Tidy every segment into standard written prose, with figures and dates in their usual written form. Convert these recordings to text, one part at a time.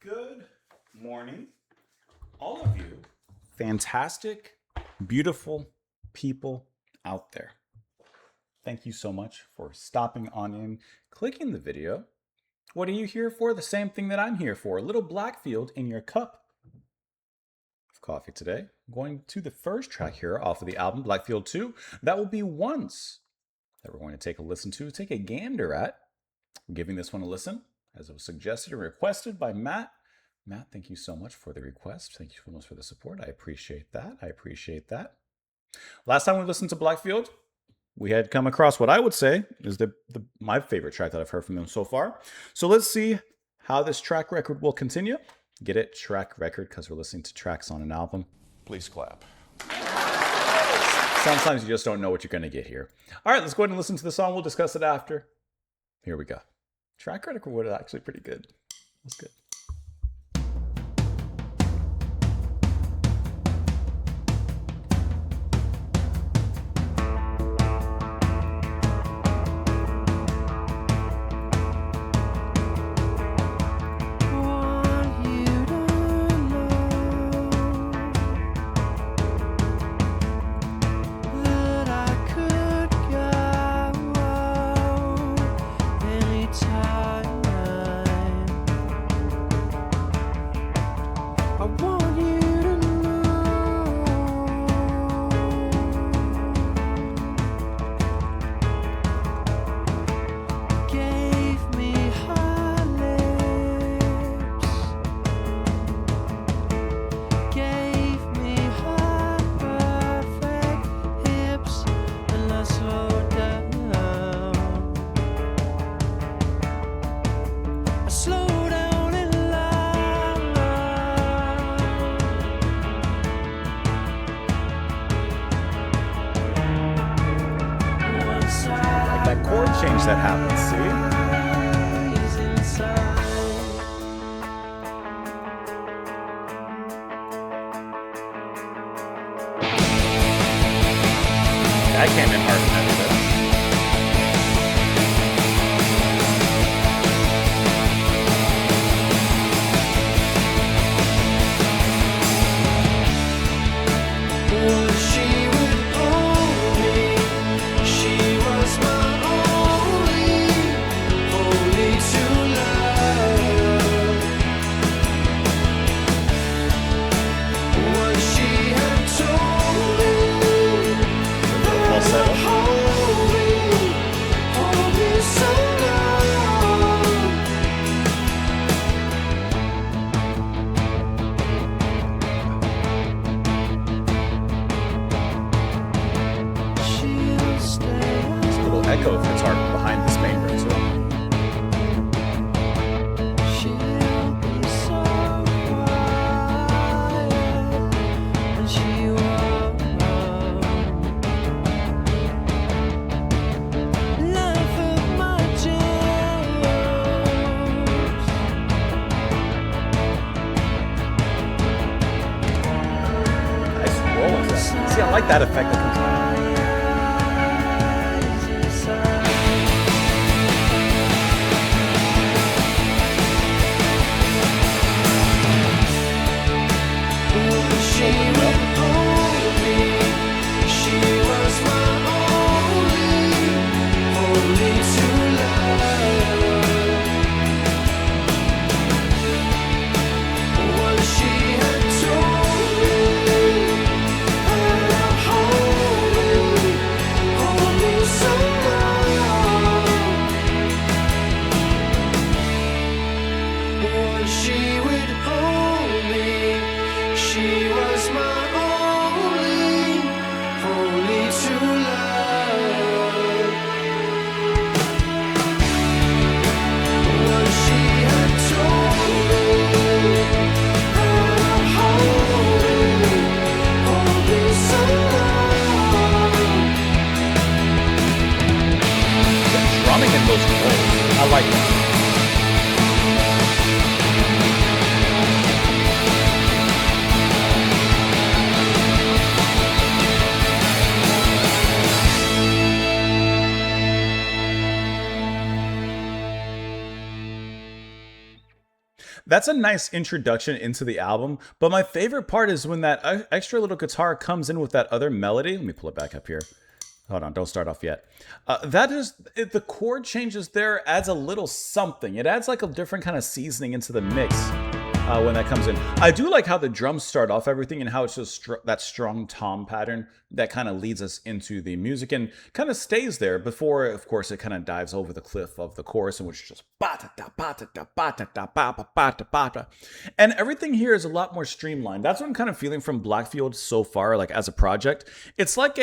Good morning, all of you fantastic, beautiful people out there. Thank you so much for stopping on in, clicking the video. What are you here for? The same thing that I'm here for. A little Blackfield in your cup of coffee today. I'm going to the first track here off of the album, Blackfield 2. That will be Once, that we're going to take a listen to, take a gander at. I'm giving this one a listen, as it was suggested and requested by Matt. Matt, thank you so much for the request. Thank you so much for the support. I appreciate that. Last time we listened to Blackfield, we had come across what I would say is my favorite track that I've heard from them so far. So let's see how this track record will continue. Get it? Track record, because we're listening to tracks on an album. Please clap. Sometimes you just don't know what you're going to get here. All right, let's go ahead and listen to the song. We'll discuss it after. Here we go. Track record was actually pretty good. That's good. That chord change that happens, see? That came in hard enough. Echo of guitar behind this main room too. Nice roll with that. See, I like that effect that comes on. I like that. That's a nice introduction into the album, but my favorite part is when that extra little guitar comes in with that other melody. Let me pull it back up here. Hold on, don't start off yet. The chord changes there adds a little something. It adds like a different kind of seasoning into the mix when that comes in. I do like how the drums start off everything and how it's just that strong tom pattern that kind of leads us into the music and kind of stays there before, of course, it kind of dives over the cliff of the chorus, in which it's just and everything here is a lot more streamlined. That's what I'm kind of feeling from Blackfield so far, like as a project. It's like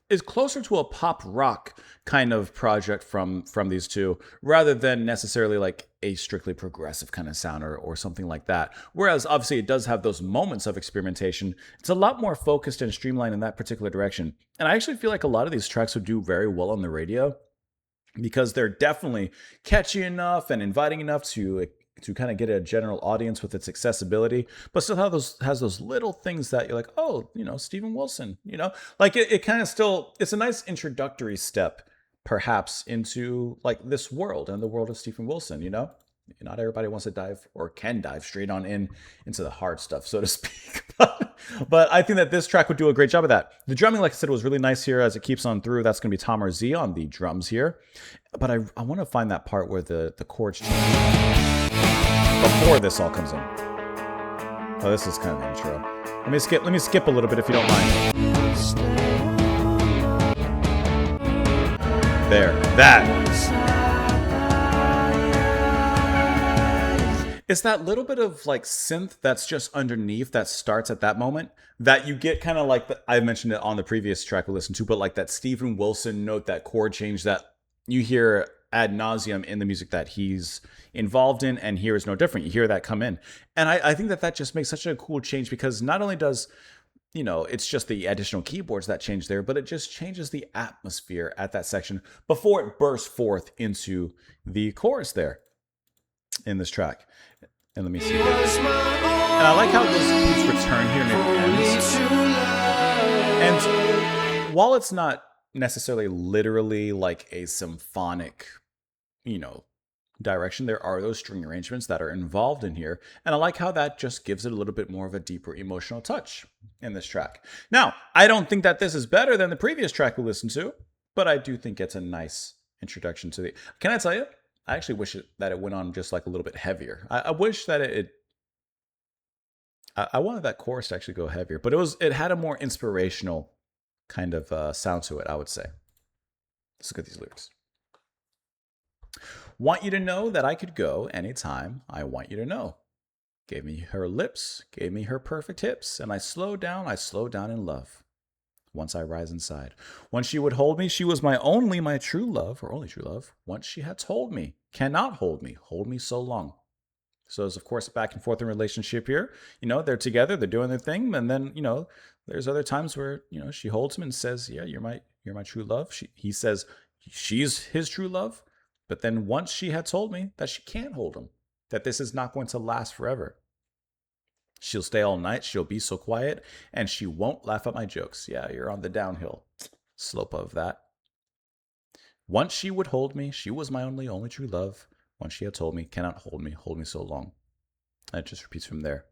is closer to a pop rock kind of project from these two, rather than necessarily like a strictly progressive kind of sound or something like that. Whereas obviously it does have those moments of experimentation. It's a lot more focused and streamlined in that particular direction. And I actually feel like a lot of these tracks would do very well on the radio, because they're definitely catchy enough and inviting enough to kind of get a general audience with its accessibility, but still has those little things that you're like, oh, Steven Wilson, like it kind of still, it's a nice introductory step perhaps into like this world and the world of Steven Wilson. Not everybody wants to dive or can dive straight on into the hard stuff, so to speak. But I think that this track would do a great job of that. The drumming, like I said, was really nice here as it keeps on through. That's going to be Tom Z on the drums here. But I want to find that part where the chords change before this all comes in. Oh, this is kind of the intro. Let me skip a little bit if you don't mind. There. That. It's that little bit of like synth that's just underneath that starts at that moment that you get kind of like, I mentioned it on the previous track we listened to, but like that Steven Wilson note, that chord change that you hear ad nauseum in the music that he's involved in, and here is no different. You hear that come in. And I think that just makes such a cool change, because not only does, it's just the additional keyboards that change there, but it just changes the atmosphere at that section before it bursts forth into the chorus there in this track. And let me see. And I like how those keys return here and it ends. And while it's not necessarily literally like a symphonic, direction, there are those string arrangements that are involved in here. And I like how that just gives it a little bit more of a deeper emotional touch in this track. Now, I don't think that this is better than the previous track we listened to, but I do think it's a nice introduction to the... Can I tell you? I actually wish that it went on just like a little bit heavier. I wish that I wanted that chorus to actually go heavier, but it had a more inspirational kind of sound to it, I would say. Let's look at these lyrics. Want you to know that I could go anytime I want you to know. Gave me her lips, gave me her perfect hips, and I slow down in love. Once I rise inside. Once she would hold me, she was my true love, or only true love. Once she had told me, cannot hold me so long. So there's, of course, a back and forth in relationship here. They're together, they're doing their thing, and then, there's other times where, she holds him and says, yeah, you're my true love. He says she's his true love, but then once she had told me that she can't hold him, that this is not going to last forever. She'll stay all night, she'll be so quiet, and she won't laugh at my jokes. Yeah, you're on the downhill slope of that. Once she would hold me, she was my only true love. Once she had told me, cannot hold me so long. And it just repeats from there.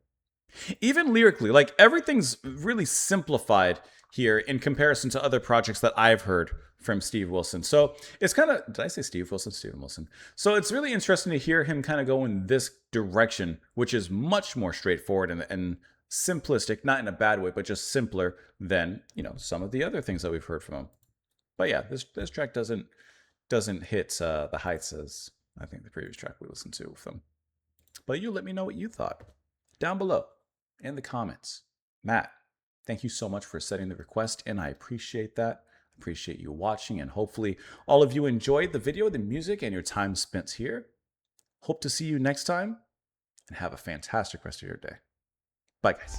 Even lyrically, like everything's really simplified here in comparison to other projects that I've heard from Steve Wilson. So it's kind of, did I say Steve Wilson? Steven Wilson. So it's really interesting to hear him kind of go in this direction, which is much more straightforward and simplistic, not in a bad way, but just simpler than, some of the other things that we've heard from him. But yeah, this track doesn't hit the heights as I think the previous track we listened to with them. But you let me know what you thought down below in the comments. Matt, thank you so much for setting the request, and I appreciate that. Appreciate you watching, and hopefully all of you enjoyed the video, the music, and your time spent here. Hope to see you next time, and have a fantastic rest of your day. Bye, guys.